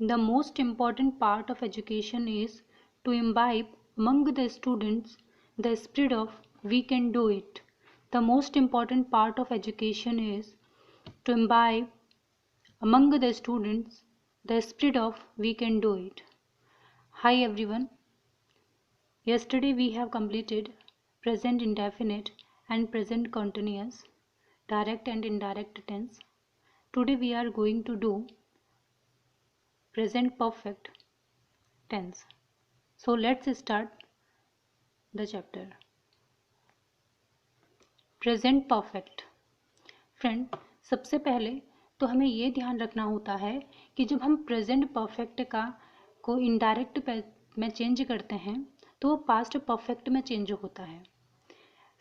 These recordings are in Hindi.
The most important part of education is to imbibe among the students the spirit of we can do it. The most important part of education is to imbibe among the students the spirit of we can do it. Hi everyone. Yesterday we have completed present indefinite and present continuous, direct and indirect tense. Today we are going to do present perfect tense. So let's start the chapter. Present perfect. Friend, सबसे पहले तो हमें ये ध्यान रखना होता है कि जब हम प्रेजेंट परफेक्ट को इनडायरेक्ट में चेंज करते हैं तो वो पास्ट परफेक्ट में चेंज होता है।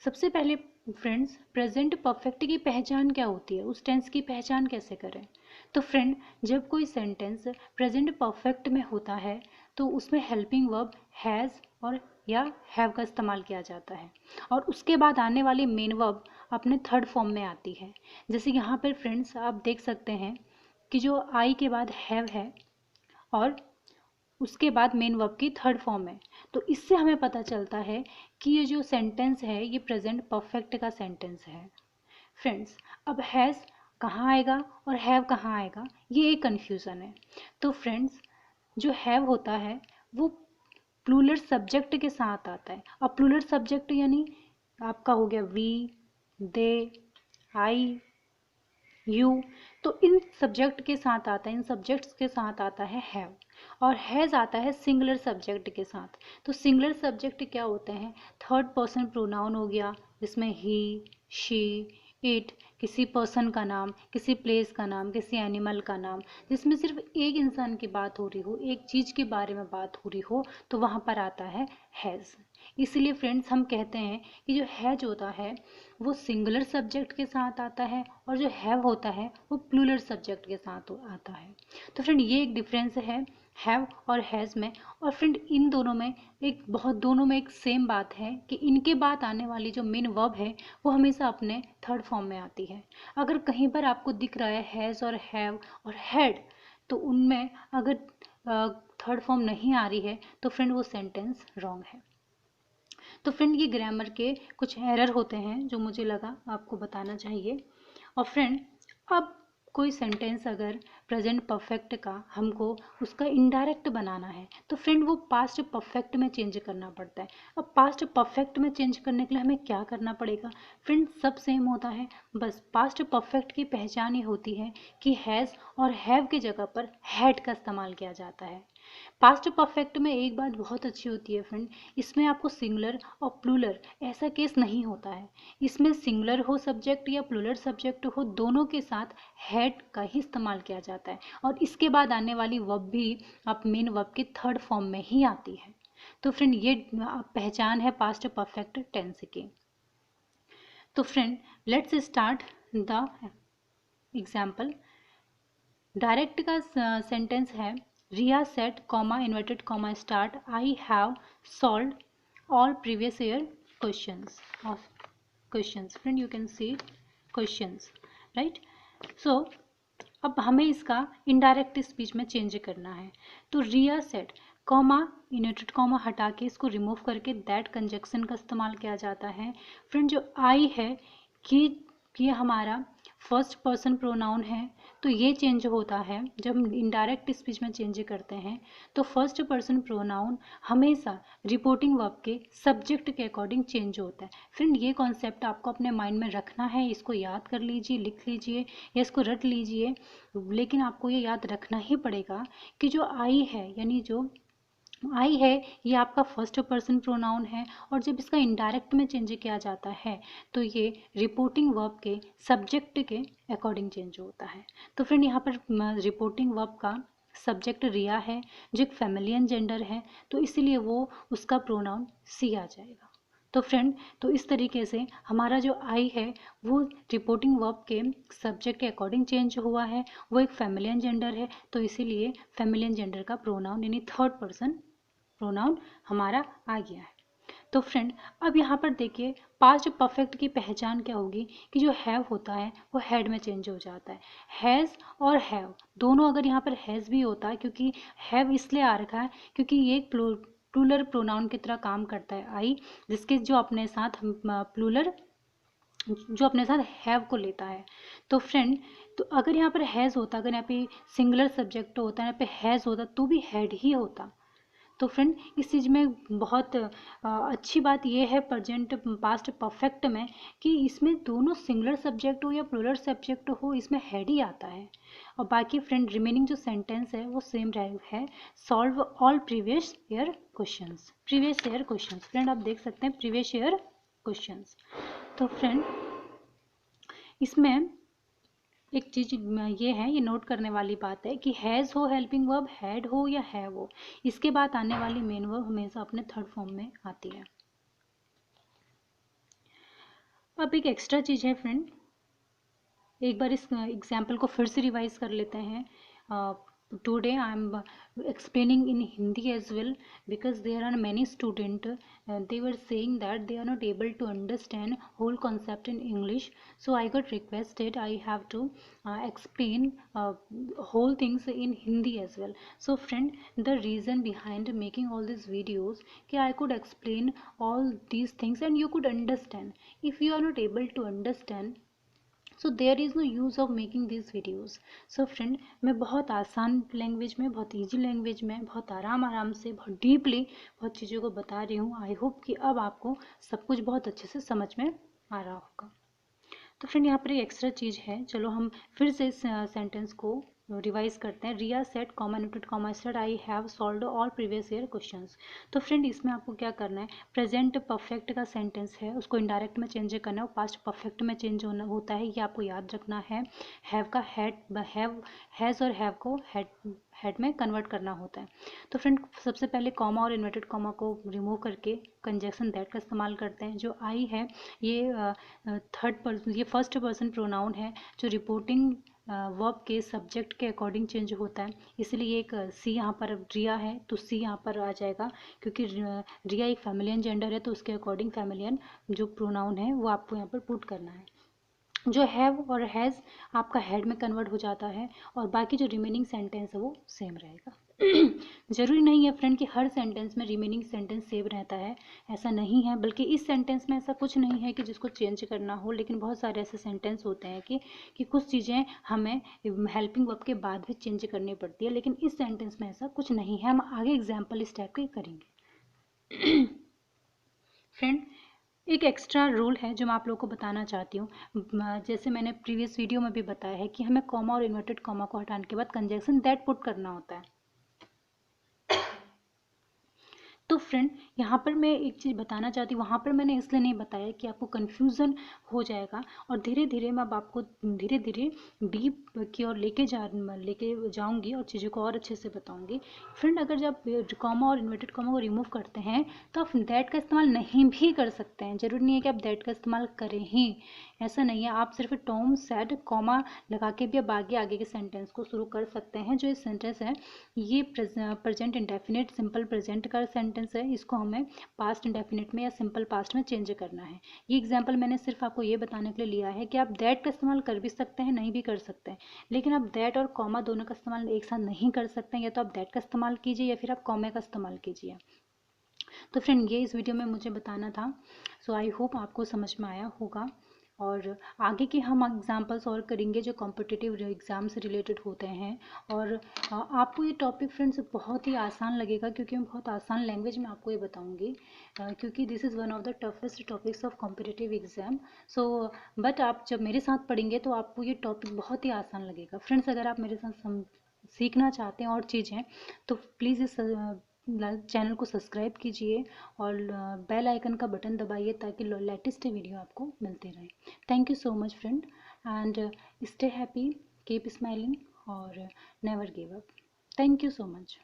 सबसे पहले फ्रेंड्स, प्रेजेंट परफेक्ट की पहचान क्या होती है, उस टेंस की पहचान कैसे करें? तो फ्रेंड, जब कोई सेंटेंस प्रेजेंट परफेक्ट में होता है तो उसमें हेल्पिंग वर्ब हैज़ और या हैव का इस्तेमाल किया जाता है और उसके बाद आने वाली मेन वर्ब अपने थर्ड फॉर्म में आती है। जैसे यहाँ पर फ्रेंड्स आप देख सकते हैं कि जो आई के बाद हैव है और उसके बाद मेन वर्ब की थर्ड फॉर्म है, तो इससे हमें पता चलता है कि ये जो सेंटेंस है ये प्रेजेंट परफेक्ट का सेंटेंस है। फ्रेंड्स, अब हैज़ कहाँ आएगा और हैव कहाँ आएगा, ये एक कन्फ्यूज़न है। तो फ्रेंड्स, जो हैव होता है वो प्लूरल सब्जेक्ट के साथ आता है। अब प्लूरल सब्जेक्ट यानी आपका हो गया वी, दे, आई, यू, तो इन सब्जेक्ट के साथ आता है, इन सब्जेक्ट्स के साथ आता है हैव। और हैज़ आता है सिंगुलर सब्जेक्ट के साथ। तो सिंगुलर सब्जेक्ट क्या होते हैं? थर्ड पर्सन प्रोनाउन हो गया, जिसमें ही, शी, इट, किसी पर्सन का नाम, किसी प्लेस का नाम, किसी एनिमल का नाम, जिसमें सिर्फ एक इंसान की बात हो रही हो, एक चीज़ के बारे में बात हो रही हो, तो वहाँ पर आता है हैज़। इसलिए फ्रेंड्स हम कहते हैं कि जो हैज होता है वो सिंगुलर सब्जेक्ट के साथ आता है और जो हैव होता है वो प्लूरल सब्जेक्ट के साथ आता है। तो फ्रेंड, ये एक डिफरेंस है हैव और हैज़ में। और फ्रेंड, इन दोनों में एक सेम बात है कि इनके बाद आने वाली जो मेन वर्ब है वो हमेशा अपने थर्ड फॉर्म में आती है। अगर कहीं पर आपको दिख रहा है हैज़ और हैव और हैड, तो उनमें अगर थर्ड फॉर्म नहीं आ रही है तो फ्रेंड वो सेंटेंस रॉन्ग है। तो फ्रेंड, ये ग्रामर के कुछ एरर होते हैं जो मुझे लगा आपको बताना चाहिए। और फ्रेंड, अब कोई सेंटेंस अगर प्रेजेंट परफेक्ट का हमको उसका इनडायरेक्ट बनाना है तो फ्रेंड वो पास्ट परफेक्ट में चेंज करना पड़ता है। अब पास्ट परफेक्ट में चेंज करने के लिए हमें क्या करना पड़ेगा? फ्रेंड, सब सेम होता है, बस पास्ट परफेक्ट की पहचान ही होती है कि हैज़ और हैव की जगह पर हैड का इस्तेमाल किया जाता है। पास्ट परफेक्ट में एक बात बहुत अच्छी होती है फ्रेंड, इसमें आपको सिंगुलर और प्लूरल ऐसा केस नहीं होता है। इसमें सिंगुलर हो सब्जेक्ट या प्लूरल सब्जेक्ट हो, दोनों के साथ हैड का ही इस्तेमाल किया जाता है और इसके बाद आने वाली वर्ब भी आप मेन वर्ब के थर्ड फॉर्म में ही आती है। तो फ्रेंड, ये पहचान है पास्ट परफेक्ट टेंस की। तो friend, let's start the example. Direct का सेंटेंस है Riya said comma inverted comma start I have solved all previous year questions. Friend, you can see questions, right? So अब हमें इसका इनडायरेक्ट स्पीच में चेंज करना है। तो रिया सेट कॉमा इन्वर्टेड कॉमा हटा के इसको रिमूव करके दैट कंजक्शन का इस्तेमाल किया जाता है। फ्रेंड, जो आई है ये हमारा फर्स्ट पर्सन प्रोनाउन है, तो ये चेंज होता है जब हम इनडायरेक्ट स्पीच में चेंज करते हैं तो फर्स्ट पर्सन प्रोनाउन हमेशा रिपोर्टिंग वर्ब के सब्जेक्ट के अकॉर्डिंग चेंज होता है। फ्रेंड, ये कॉन्सेप्ट आपको अपने माइंड में रखना है, इसको याद कर लीजिए, लिख लीजिए या इसको रट लीजिए, लेकिन आपको ये याद रखना ही पड़ेगा कि जो आई है यानी जो आई है ये आपका फर्स्ट पर्सन प्रोनाउन है और जब इसका इनडायरेक्ट में चेंज किया जाता है तो ये रिपोर्टिंग वर्ब के सब्जेक्ट के अकॉर्डिंग चेंज होता है। तो फ्रेंड, यहाँ पर रिपोर्टिंग वर्ब का सब्जेक्ट रिया है जो एक फेमिलियन जेंडर है, तो इसीलिए वो उसका प्रोनाउन सी आ जाएगा। तो फ्रेंड, तो इस तरीके से हमारा जो आई है वो रिपोर्टिंग वर्ब के सब्जेक्ट के अकॉर्डिंग चेंज हुआ है, वो एक फेमिलियन जेंडर है, तो इसीलिए फेमिलियन जेंडर का प्रोनाउन यानी थर्ड पर्सन प्रोनाउन हमारा आ गया है। तो फ्रेंड अब यहाँ पर देखिए पास्ट परफेक्ट की पहचान क्या होगी कि जो हैव होता है वो हैड में चेंज हो जाता है। हैज़ और हैव दोनों, अगर यहाँ पर हैज़ भी होता है, क्योंकि हैव इसलिए आ रखा है क्योंकि ये एक प्लूरल प्रोनाउन की तरह काम करता है आई, जिसके जो अपने साथ प्लूरल जो अपने साथ हैव को लेता है। तो फ्रेंड तो अगर यहाँ पर हैज़ होता, अगर यहाँ पे सिंगुलर सब्जेक्ट होता, यहाँ पे हैज़ होता तो भी हैड ही होता। तो फ्रेंड इस चीज़ में बहुत अच्छी बात यह है प्रेजेंट पास्ट परफेक्ट में कि इसमें दोनों सिंगुलर सब्जेक्ट हो या प्लूरल सब्जेक्ट हो, इसमें हैड ही आता है। और बाकी फ्रेंड रिमेनिंग जो सेंटेंस है वो सेम है, solve all previous year questions. Previous year questions friend आप देख सकते हैं प्रीवियस ईयर क्वेश्चंस। तो फ्रेंड इसमें एक चीज़ ये है, ये नोट करने वाली बात है कि हैज़ हो हेल्पिंग वर्ब, हैड हो या हैव हो, इसके बाद आने वाली मेन वर्ब हमेशा अपने थर्ड फॉर्म में आती है। अब एक एक्स्ट्रा चीज़ है फ्रेंड, एक बार इस एग्जाम्पल को फिर से रिवाइज कर लेते हैं। Today I am explaining in Hindi as well because there are many students they were saying that they are not able to understand whole concept in English, so I got requested I have to explain whole things in Hindi as well. So friend, the reason behind making all these videos कि I could explain all these things and you could understand. If you are not able to understand, so there is no use of making this videos. So friend मैं बहुत आसान लैंग्वेज में, बहुत ईजी लैंग्वेज में, बहुत आराम से, बहुत डीपली बहुत चीज़ों को बता रही हूँ। आई होप कि अब आपको सब कुछ बहुत अच्छे से समझ में आ रहा होगा। तो फ्रेंड यहाँ पर एक एक्स्ट्रा चीज़ है, चलो हम फिर से इस सेंटेंस को रिवाइज करते हैं। Riya said comma noted comma said I have solved all previous year questions. तो फ्रेंड इसमें आपको क्या करना है, प्रेजेंट परफेक्ट का सेंटेंस है उसको इनडायरेक्ट में चेंज करना है, वो पास्ट परफेक्ट में चेंज होना होता है, ये आपको याद रखना है। हैव का हैव हैज़ और हैव को हेड में कन्वर्ट करना होता है। तो फ्रेंड सबसे पहले कॉमा और इन्वर्टेड कॉमा को रिमूव करके कंजक्शन दैट का इस्तेमाल करते हैं। जो आई है ये थर्ड पर्सन, ये फर्स्ट पर्सन प्रोनाउन है जो रिपोर्टिंग वर्ब के सब्जेक्ट के अकॉर्डिंग चेंज होता है, इसलिए एक सी यहाँ पर रिया है तो सी यहाँ पर आ जाएगा, क्योंकि रिया एक फेमिलियन जेंडर है तो उसके अकॉर्डिंग फेमिलियन जो प्रोनाउन है वो आपको यहाँ पर पुट करना है। जो हैव और हैज़ आपका हेड में कन्वर्ट हो जाता है और बाकी जो रिमेनिंग सेंटेंस है वो सेम रहेगा। ज़रूरी नहीं है फ्रेंड कि हर सेंटेंस में रिमेनिंग सेंटेंस सेम रहता है, ऐसा नहीं है, बल्कि इस सेंटेंस में ऐसा कुछ नहीं है कि जिसको चेंज करना हो, लेकिन बहुत सारे ऐसे सेंटेंस होते हैं कि कुछ चीज़ें हमें हेल्पिंग वर्ब के बाद भी चेंज करनी पड़ती है, लेकिन इस सेंटेंस में ऐसा कुछ नहीं है। हम आगे एग्जाम्पल इस टाइप के करेंगे। फ्रेंड एक एक्स्ट्रा रूल है जो मैं आप लोगों को बताना चाहती हूँ, जैसे मैंने प्रीवियस वीडियो में भी बताया है कि हमें कॉमा और इन्वर्टेड कॉमा को हटाने के बाद कंजक्शन दैट पुट करना होता है। तो फ्रेंड यहाँ पर मैं एक चीज़ बताना चाहती हूँ, वहाँ पर मैंने इसलिए नहीं बताया कि आपको कन्फ्यूज़न हो जाएगा, और धीरे धीरे मैं अब आपको धीरे धीरे डीप की ओर लेके जाऊँगी और चीज़ों को और अच्छे से बताऊँगी। फ्रेंड अगर जब कॉमा और इन्वर्टेड कॉमा को रिमूव करते हैं तो आप दैट का इस्तेमाल नहीं भी कर सकते हैं, ज़रूरी नहीं है कि आप दैट का इस्तेमाल करें ही, ऐसा नहीं है। आप सिर्फ टॉम सेड कॉमा लगा के भी अब आगे के सेंटेंस को शुरू कर सकते हैं। जो इस सेंटेंस है ये प्रेजेंट इंडेफिनिट सिंपल प्रेजेंट का सेंटेंस है, इसको हमें पास्ट इंडेफिनिट में या सिंपल पास्ट में चेंज करना है। ये एग्जांपल मैंने सिर्फ आपको ये बताने के लिए लिया है कि आप दैट का इस्तेमाल कर भी सकते हैं, नहीं भी कर सकते हैं, लेकिन आप दैट और कॉमा दोनों का इस्तेमाल एक साथ नहीं कर सकते हैं। या तो आप दैट का इस्तेमाल कीजिए या फिर आप कॉमे का इस्तेमाल कीजिए। तो फ्रेंड ये इस वीडियो में मुझे बताना था। सो आई होप आपको समझ में आया होगा, और आगे के हम एग्जांपल्स और करेंगे जो कॉम्पिटिटिव एग्ज़ाम से रिलेटेड होते हैं। और आपको ये टॉपिक फ्रेंड्स बहुत ही आसान लगेगा, क्योंकि मैं बहुत आसान लैंग्वेज में आपको ये बताऊंगी, क्योंकि this is one of the toughest topics of competitive exam. So but आप जब मेरे साथ पढ़ेंगे तो आपको ये टॉपिक बहुत ही आसान लगेगा। फ्रेंड्स अगर आप मेरे साथ सीखना चाहते हैं और चीज़ें, तो प्लीज़ इस चैनल को सब्सक्राइब कीजिए और बेल आइकन का बटन दबाइए ताकि लेटेस्ट वीडियो आपको मिलते रहे। Thank you so much friend, and stay happy, keep smiling और never give up. Thank you so much.